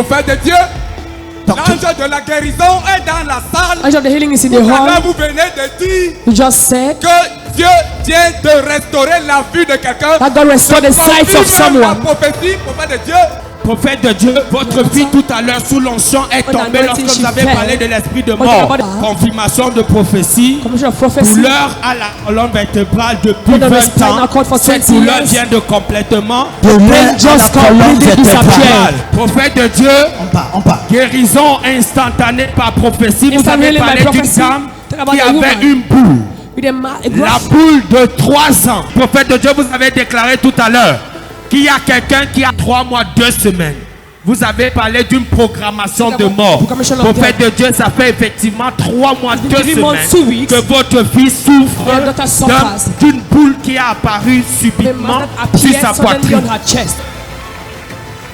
prophète de Dieu. L'ange de la guérison est dans la salle. Angel of the healing is in the hall. Vous venez de dire You just said que Dieu vient de restaurer la vue de quelqu'un. that God restored the sight of La someone. prophétie, prophète de Dieu. Prophète de Dieu, votre fille tout à l'heure sous l'onction est tombée lorsque vous avez parlé de l'esprit de mort. Confirmation de prophétie. Douleur à la colonne vertébrale depuis 20 ans. Cette douleur vient de complètement. Prophète de Dieu, guérison instantanée par prophétie. Vous avez parlé d'une femme qui avait une boule. La boule de 3 ans. Prophète de Dieu, vous avez déclaré tout à l'heure qu'il y a quelqu'un qui a 3 mois, 2 semaines. Vous avez parlé d'une programmation de mort. Prophète de Dieu, ça fait effectivement 3 mois, 2 semaines que votre fille souffre d'une boule qui a apparu subitement sur sa poitrine.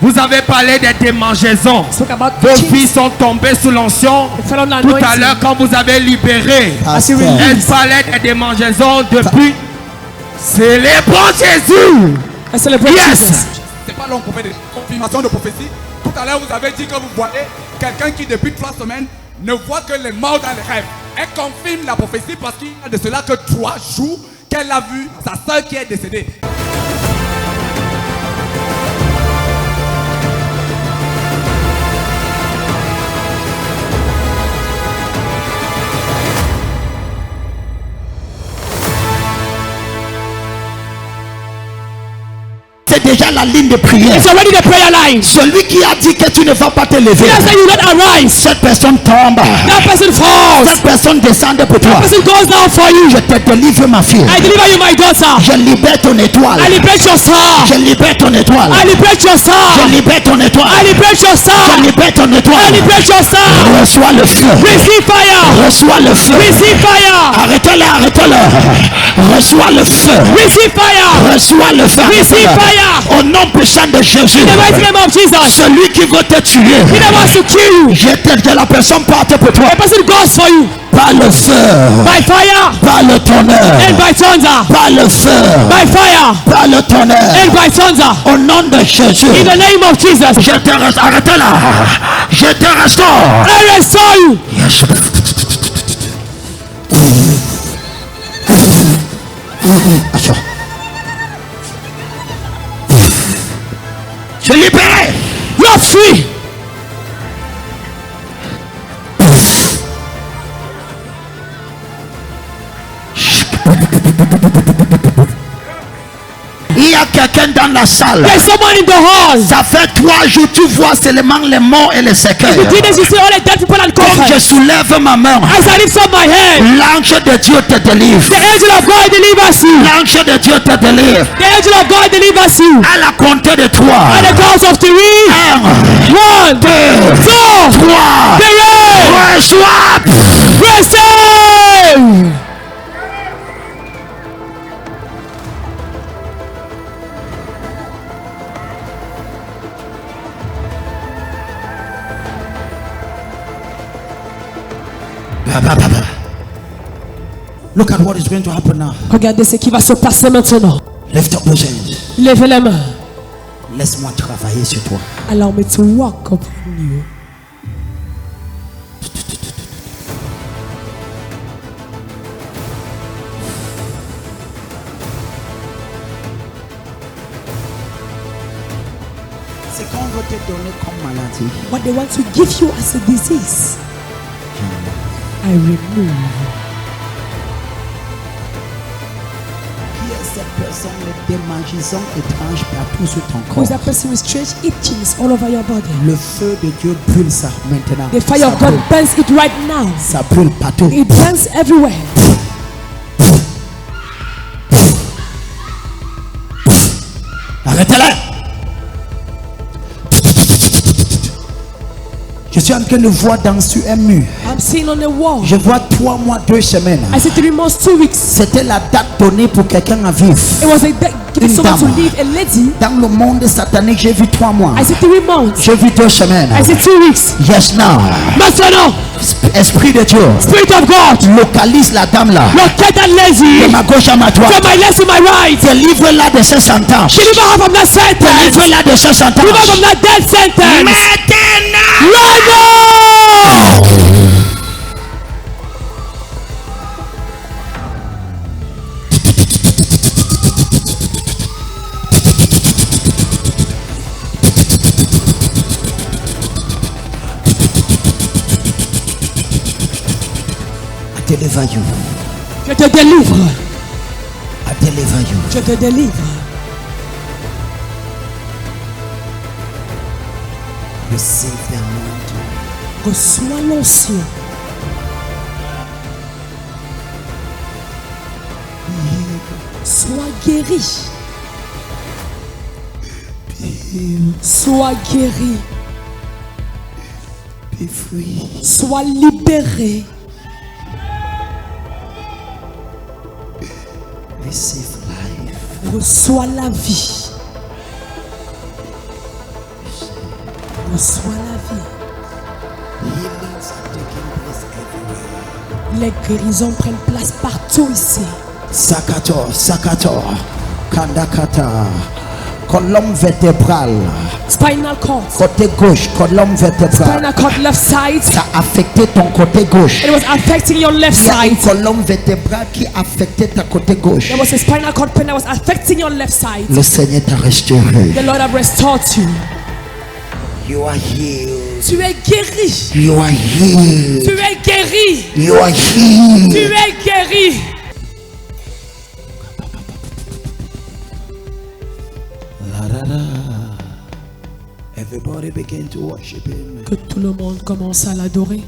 Vous avez parlé des démangeaisons. Vos filles sont tombées sous l'onction. Tout à l'heure, quand vous avez libéré, elles parlaient des démangeaisons depuis. Célébrons Jésus. Yes. C'est pas long pour faire des confirmations de prophétie. Tout à l'heure, vous avez dit que vous voyez quelqu'un qui depuis 3 semaines ne voit que les morts dans les rêves. Elle confirme la prophétie parce qu'il y a de cela que 3 jours qu'elle a vu sa soeur qui est décédée. C'est déjà la ligne de prière. It's already the prayer line. Celui qui a dit que tu ne vas pas te lever, Yes, you not arise. cette personne tombe. That person falls. Cette personne descend pour toi. That person goes down for you. Je te délivre ma fille. I deliver you, my daughter. Je libère ton étoile. I liberate your star. Je libère ton étoile. I liberate your star. Je libère ton étoile. I liberate your star. Je libère ton étoile. I liberate your star. Reçois le feu. Receive fire. Reçois le feu. Receive fire. Arrêtez-le, arrêtez-le. Reçois le feu. Receive fire. Reçois le feu. Receive fire. Au nom puissant de Jésus. In the mighty name of Jesus. Celui qui veut te tuer. He that wants to kill you. Je t'aide que la personne parte pour toi. The person goes for you. Par le feu. By fire. Par le tonnerre. And by thunder. Par le feu. By fire. Par le tonnerre. And by thunder. Au nom de Jésus. In the name of Jesus. Je te restaure. Arrêtez là. Je te restaure. I restore you. Yes. Attends. Je libère. You are free. Il y a quelqu'un dans la salle. There's someone in the hall. Ça fait 3 jours, tu vois seulement les morts et les séquelles. You did this, you see all the dead people and Comme je coffins. soulève ma main, As I lift up my hand, l'ange de Dieu te délivre. the angel of God delivers you. L'ange de Dieu te délivre. The angel of God delivers you. À la compter de 3. At the count of 3. 1, 2, 3. Reçois. Receive. Look at what is going to happen now. Regardez ce qui va se passer maintenant. Lift up those hands. Lève les mains. Laisse-moi travailler sur toi. Allow me to walk upon you. C'est qu'on veut te donner comme maladie. What they want to give you as a disease, I remove. Qui est cette personne? Les démangeaisons étranges partout sur ton Who corps. is that person with strange itchings all over your body? Le feu de Dieu brûle ça maintenant. The fire Ça of God brûle. burns it right now. Ça brûle partout. It burns everywhere. Arrêtez-le. Je suis en train de voir dans sur un mur. I'm seeing on the wall. Je vois 3 mois, 2 semaines. I see 3 months, 2 weeks. C'était la date donnée pour quelqu'un à vivre. It was a day given someone to leave a lady. Dans le monde satanique, j'ai vu 3 mois. I see 3 months. J'ai vu 2 semaines. I see 2 weeks. Yes, now. Maintenant, Esprit de Dieu, Spirit of God, localise la dame là. locate that lady De ma gauche à ma droite. from my left to my right. Délivre-la de ses sentences. Deliver her from that sentence. Délivre-la de ses sentences. Deliver her from that death sentence. Maintenant. deliver you. Je te délivre. I deliver you. Je te délivre. Receive the anointing. Reçois l'onction. Sois guéri. Sois guéri. Be free. Sois libéré. Receive life. Reçois la vie. Reçois la vie. Healings are taking place everywhere. Les guérisons prennent place partout ici. Sakator, Kandakata, colonne vertébrale, Spinal cord. côté gauche, colonne vertébrale. Spinal cord left side. Ça a affecté ton côté gauche. It was affecting your left Il y a une side. colonne vertébrale qui affectait ta côté gauche. There was a spinal cord pain that was affecting your left side. Le Seigneur t'a restauré. The Lord have restored you. You are healed. Tu es guéri. You are healed. Tu es guéri. You are healed. Tu es guéri. Everybody begin to worship him. Que tout le monde commence à l'adorer.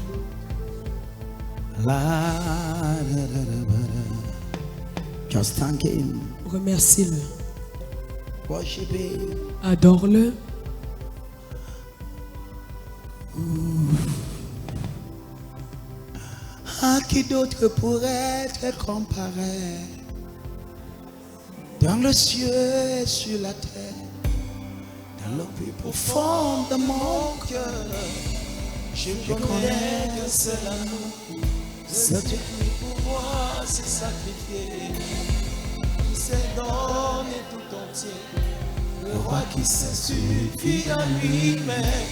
Just thank him. Remercie-le. Worship him. Adore-le. À qui d'autre pourrait être comparé dans le ciel et sur la terre, dans le plus profond de mon cœur, je connais que c'est l'amour. Celui qui pour moi s'est sacrifié, il s'est donné tout entier, le roi qui s'est suffi à lui-même.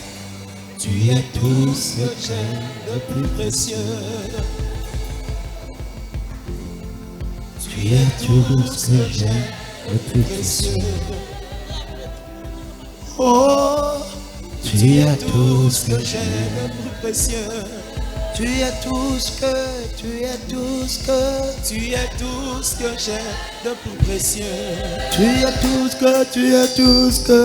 Tu es tout ce que j'ai de plus précieux. Tu es tout ce que j'ai de plus précieux. Oh, tu es tout ce que j'ai de plus précieux. Tu es tout ce que, tu es tout ce que, tu es tout ce que j'ai de plus précieux. Tu es tout ce que, tu es tout ce que,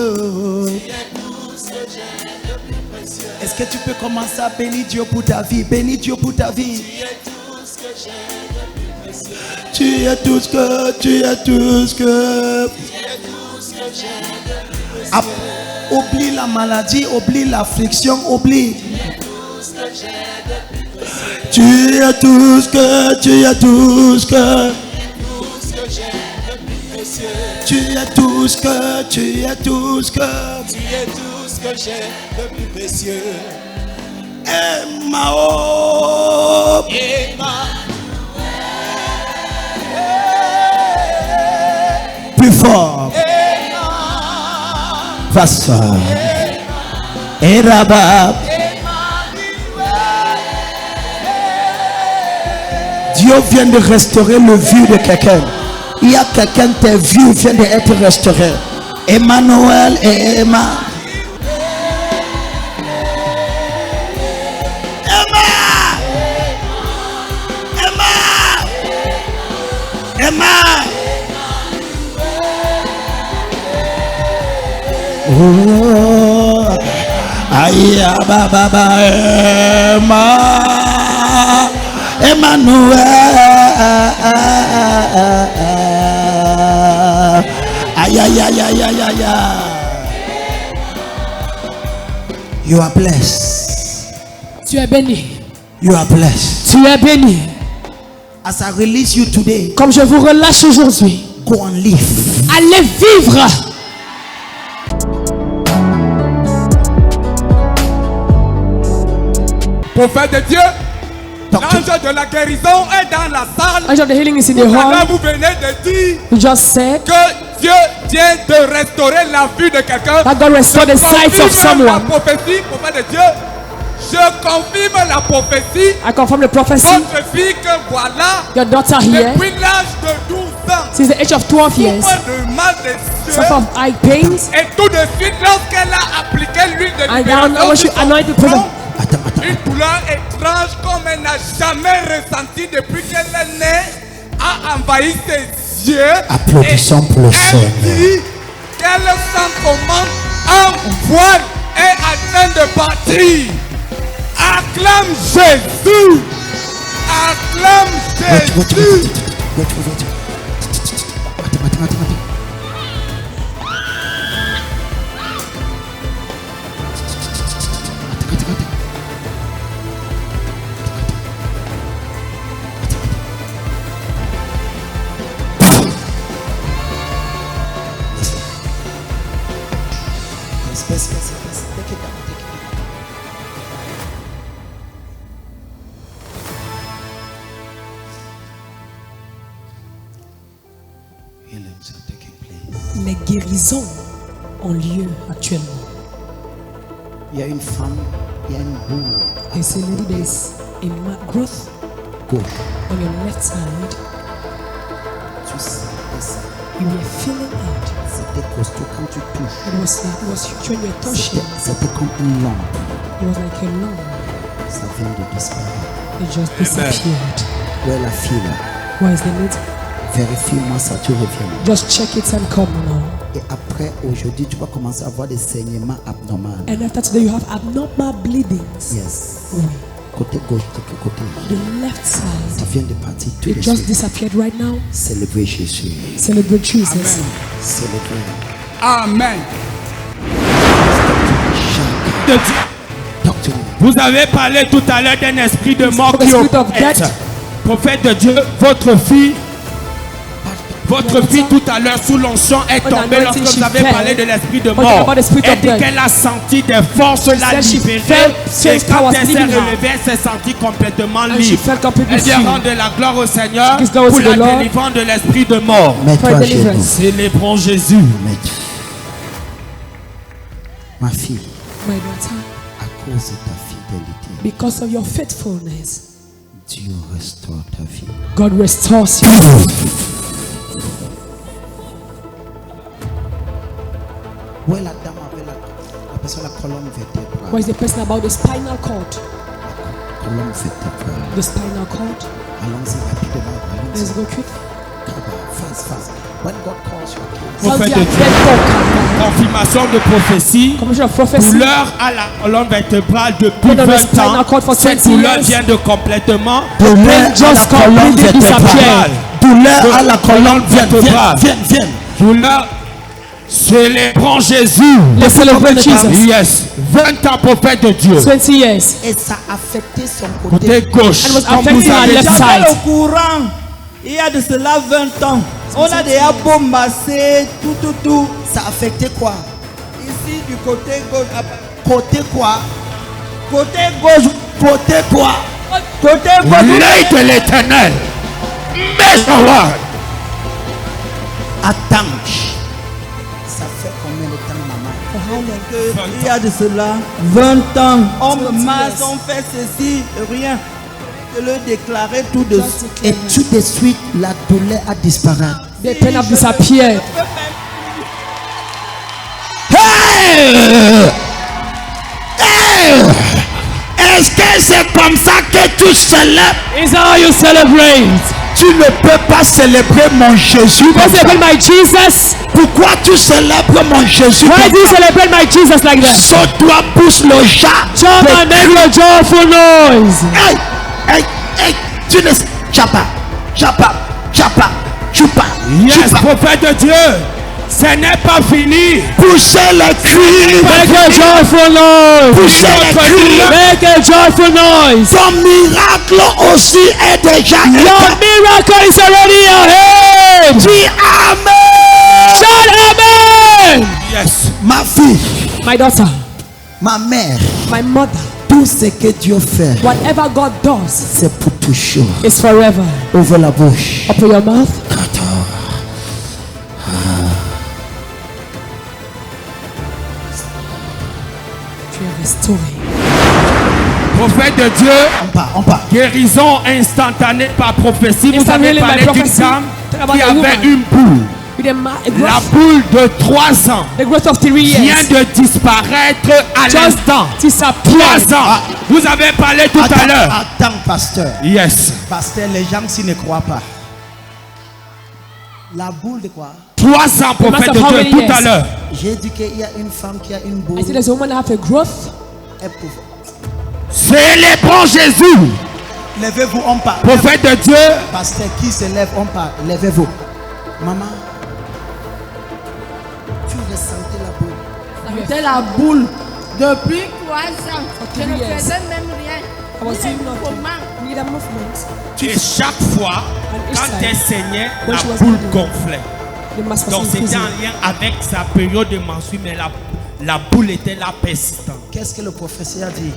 tu es tout ce que j'ai de plus précieux. Est-ce que tu peux commencer à bénir Dieu pour ta vie? Bénis Dieu pour ta vie. Tu es tout ce que j'ai de plus précieux. Tu es tout ce que, tu es tout ce que, tu es tout ce que j'ai de plus précieux. Oublie la maladie, oublie l'affliction, oublie. Tu es tout ce que, tu es tout ce que, tu es tout ce que, tu es tout ce que, tu es tout ce que j'ai de plus précieux. Emmanuel, plus fort, Vassa, Eraba. Dieu vient de restaurer le vue de quelqu'un. Il y a quelqu'un, tes vues viennent d'être restaurées. Emmanuel et Emma. Emma. Oh, aïe, baba, Emma. Emmanuel, aïe, aïe, aïe, aïe, aïe, aïe. You are blessed. Tu es béni. You are blessed. Tu es béni. As I release you today, comme je vous relâche aujourd'hui, go and live. Allez vivre. Prophète de Dieu, l'ange de la guérison est dans la salle. Angel of the healing is in the hall. Vous venez de dire you just said que Dieu vient de restaurer la vue de quelqu'un. That God restored the sight of someone. La prophétie, prophète de Dieu, je confirme la prophétie. I confirm the prophecy. Votre fille que voilà, your daughter here, depuis l'âge de 12 ans, since the age of 12 years, de mal de suffer of eye pains. Et tout de suite, lorsqu'elle a appliqué l'huile de and now when she anointed the person, Attends. Une douleur étrange comme elle n'a jamais ressenti depuis qu'elle est née a envahi ses yeux. Applaudissons pour le Seigneur. Qu'elle sent comment un voile est en train de partir. Acclame Jésus. Acclame Jésus. Les guérisons ont lieu actuellement. Il y a une femme, il y a une boule. I see lady, there's a growth Gauche. on your left side. Tu sentais ça. You were feeling it. C'était costaud quand tu touches. It was huge when you were touching. C'était comme une lampe. It was like a lamp. Ça vient de disparaître. It just disappeared. Où est la fille là? Why is the lady? Vérifie-moi ça, tu reviens. Just check it and come now. Et après, aujourd'hui, tu vas commencer à avoir des saignements abnormaux. And after today, you have abnormal bleedings. Yes. Oui. Côté gauche, de quel côté? The left Ça side. vient de partir tout It de just suite. disappeared right now. Célébrer Jésus. Celebrate Jesus. Célébrer. Amen. De Dieu. Docteur. Vous avez parlé tout à l'heure d'un esprit de mort The qui spirit of opère. death. Prophète de Dieu, votre fille tout à l'heure sous l'onction est tombée lorsque vous avez parlé de l'esprit de mort. Elle dit qu'elle a senti des forces la libérer. Et quand elle s'est relevée, elle s'est sentie complètement libre. Elle vient rendre de la gloire au Seigneur pour la délivrance de l'esprit de mort. Mets-toi à genoux. Célébrons Jésus. Mets-toi. Ma fille, My daughter, à cause de ta fidélité, because of your faithfulness, Dieu restaure ta vie. God restores you. Où est la dame avec la personne, la colonne vertébrale? What is the person about the spinal cord? Colonne vertébrale. The spinal cord. Allons-y rapidement. Let's Allons-y. go quick. Fast, fast. When God calls your case, Prophète Tell de the Dieu. dead Confirmation de prophétie. Confirmation of prophecy. Douleur à la colonne vertébrale depuis Put on the 20 spinal ans. cord for Cette 20 douleur years. vient de complètement. douleur à la just colonne completely disappeared. vertébrale. Douleur à la colonne vertébrale. Viens. Douleur. Célébrons Jésus. Let's celebrate Jesus. Yes. 20 ans prophète de Dieu. 20 years. Et ça a affecté son Côté côté. gauche. And was Comme affecting vous our avez left dit. side. Au courant, il y a de cela 20 ans. On a déjà bombardé tout. Ça a affecté quoi? Ici, du côté gauche. Côté quoi? Côté gauche. Côté quoi? Côté gauche. L'œil de l'éternel. Mets-toi. Attends. Ça fait combien de temps, maman? Il y a de cela 20 ans. On me masse, on fait ceci, rien. Je le déclarer tout de suite. Et tout de suite, la douleur a disparu. The pain have disappeared. Est-ce que c'est comme ça que tu célèbres? Is that how you celebrate? Tu ne peux pas célébrer mon Jésus. You celebrate my Jesus? Pourquoi tu célèbres mon Jésus? Why do you celebrate my Jesus like that? Saute-toi, pousse le chat. Jump and make a joyful noise. Hey, tu ne... Chapa. Yes, prophète de Dieu. Ce n'est pas fini. Poussez les cris. Make a joyful noise. Poussez les cris. Make a joyful noise. Ton miracle aussi est déjà Your miracle is already ahead. Dis Amen. Shout amen. Yes. Ma fille, My daughter, ma mère, my mother, tout ce que Dieu fait, whatever God does c'est pour toujours. is forever. Ouvre la bouche. Open your mouth. Tu es restauré. Prophète de Dieu. On part. Guérison instantanée par prophétie. Vous avez Instantly by parlé d'une prophecy. femme Talk about qui a avait woman. une boule. La boule de 3 ans vient de disparaître à l'instant. 3 ans. Vous avez parlé tout à l'heure. Attends, pasteur. Yes. Pasteur, les gens s'y ne croient pas. La boule de quoi? 300 prophètes de Dieu tout à l'heure. J'ai dit qu'il y a une femme qui a une boule. Elle pouvait. C'est les bons Jésus. Levez-vous, on parle. Prophète de Dieu. Pasteur qui se lève, on parle. Levez-vous. Maman, tu ressentais la boule. C'était la boule. Depuis 3 ans, je ne faisais même rien. Et chaque fois, quand elle saignait, la boule gonflait. Donc c'était en lien avec sa période de menstru, mais la boule était là persistante. Qu'est-ce que le professeur a dit?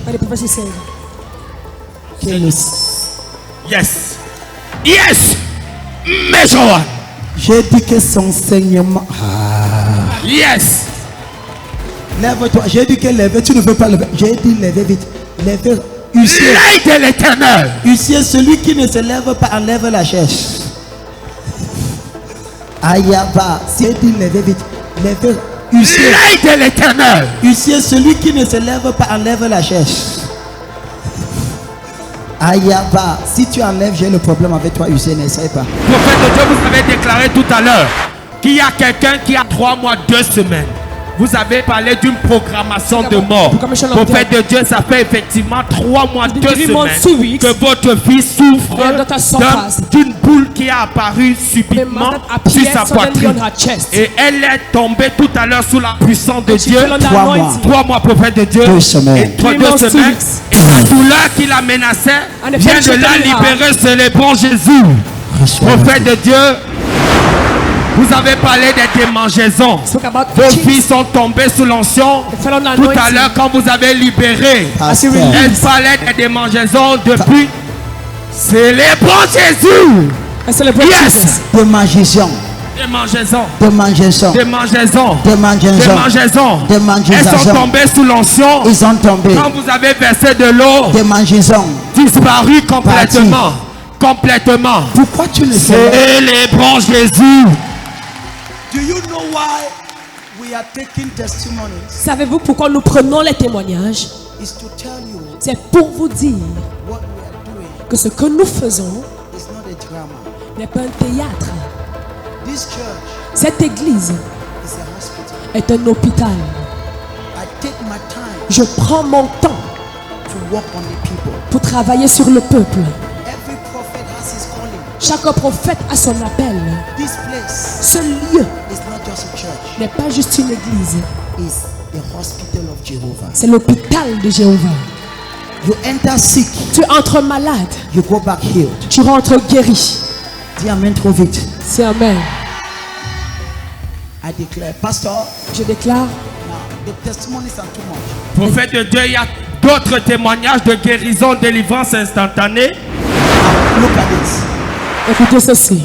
Yes. Yes. Major one. J'ai dit que son saignement. Yes. Lève-toi. J'ai dit que lève. Tu ne veux pas lever. J'ai dit lève vite. Lève. Huissier. L'œil de l'Éternel. Huissier, celui qui ne se lève pas enlève la chaise. Ayaba. J'ai dit lève vite. Lève. Huissier. L'œil de l'Éternel. Huissier, celui qui ne se lève pas enlève la chaise. Ayaba. Si tu enlèves, j'ai le problème avec toi, huissier. N'essaye pas. Prophète de Dieu, vous avez déclaré tout à l'heure qu'il y a quelqu'un qui a 3 mois, 2 semaines. Vous avez parlé d'une programmation de mort. Prophète de Dieu, ça fait effectivement 3 mois, 2 semaines que votre fille souffre d'une boule qui a apparu subitement sur sa poitrine. Et elle est tombée tout à l'heure sous la puissance de Dieu. 3 mois. 3 mois, prophète de Dieu. 2 semaines. Et 2 semaines. Et la douleur qui la menaçait vient de la libérer. C'est le bon Jésus. Prophète de Dieu. Vous avez parlé des démangeaisons. Vos filles sont tombées sous l'onction. Tout à l'heure, quand vous avez libéré, elles parlaient des démangeaisons depuis. C'est les bons Jésus. Yes. Démangeaison. Démangeaisons. Démangeaison. Démangeaisons. Démangeaison. Démangeaisons. Elles sont tombées sous l'onction. Ils ont tombé. Quand vous avez versé de l'eau, Démangeaison. disparu complètement. Complètement. Pourquoi tu le sais? C'est les bons Jésus. Do you know why we are taking testimonies? Savez-vous pourquoi nous prenons les témoignages? Is to tell you C'est pour vous dire what we are doing que ce que nous faisons is not a drama. n'est pas un théâtre. This church Cette église is a hospital. est un hôpital. I take my time Je prends mon temps to work on the people. pour travailler sur le peuple. Every prophet has his calling. Chaque prophète a son appel. This place Ce lieu is not just a church. n'est pas juste une église. It's the hospital of Jehovah. C'est l'hôpital de Jéhovah. You enter sick, Tu entres malade, you go back healed. tu rentres guéri. Dis amen trop vite. C'est amen. I declare, Pastor, Je déclare, now the testimonies are too much. Prophète de Dieu, il y a d'autres témoignages de guérison, délivrance instantanée. Look at this. écoutez ceci.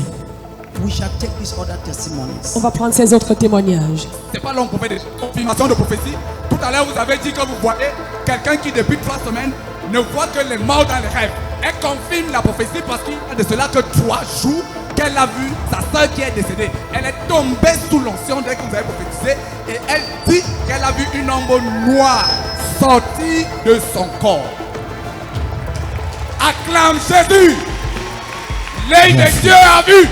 We shall take these other testimonies. On va prendre ces autres témoignages. C'est pas long pour faire des confirmations de prophétie. Tout à l'heure, vous avez dit que vous voyez quelqu'un qui, depuis 3 semaines, ne voit que les morts dans les rêves. Elle confirme la prophétie parce qu'il y a de cela que 3 jours qu'elle a vu sa soeur qui est décédée. Elle est tombée sous l'onction dès que vous avez prophétisé et elle dit qu'elle a vu une ombre noire sortir de son corps. Acclame Jésus. L'œil de Dieu a vu.